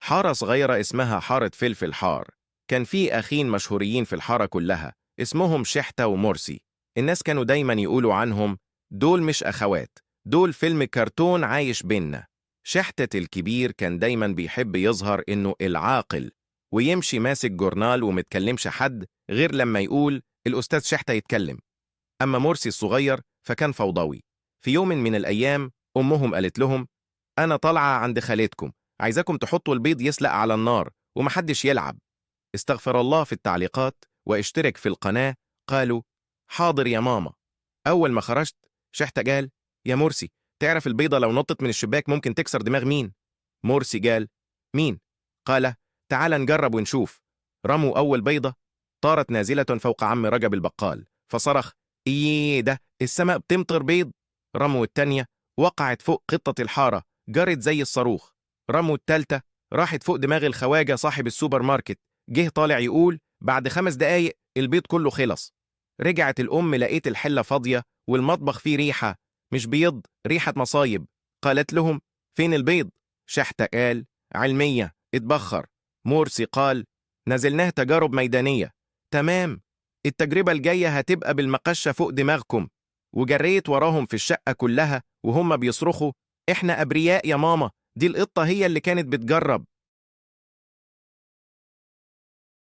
حارة صغيرة اسمها حارة فلفل حار. كان في أخين مشهورين في الحارة كلها اسمهم شحتة ومرسي. الناس كانوا دايما يقولوا عنهم دول مش أخوات، دول فيلم كرتون عايش بينا. شحتة الكبير كان دايما بيحب يظهر إنه العاقل، ويمشي ماسك جورنال ومتكلمش حد غير لما يقول الأستاذ شحتة يتكلم. أما مرسي الصغير فكان فوضوي. في يوم من الأيام أمهم قالت لهم أنا طالعة عند خالتكم، عايزاكم تحطوا البيض يسلق على النار ومحدش يلعب. استغفر الله في التعليقات واشترك في القناة. قالوا حاضر يا ماما. أول ما خرجت شحتة قال يا مرسي، تعرف البيضة لو نطت من الشباك ممكن تكسر دماغ مين؟ مرسي قال مين؟ قال تعال نجرب ونشوف. رموا أول بيضة، طارت نازلة فوق عم رجب البقال فصرخ إيه ده، السماء بتمطر بيض. رموا التانية، وقعت فوق قطة الحارة، جرت زي الصاروخ. رموا التالتة، راحت فوق دماغ الخواجة صاحب السوبر ماركت، جه طالع يقول بعد 5 دقايق البيض كله خلص. رجعت الأم لقيت الحلة فاضية والمطبخ فيه ريحة، مش بيض، ريحة مصايب. قالت لهم فين البيض؟ شحتة قال علمية اتبخر. مرسي قال نزلناه تجارب ميدانية. تمام، التجربة الجاية هتبقى بالمقشة فوق دماغكم. وجريت وراهم في الشقة كلها وهم بيصرخوا احنا أبرياء يا ماما، دي القطة هي اللي كانت بتجرب.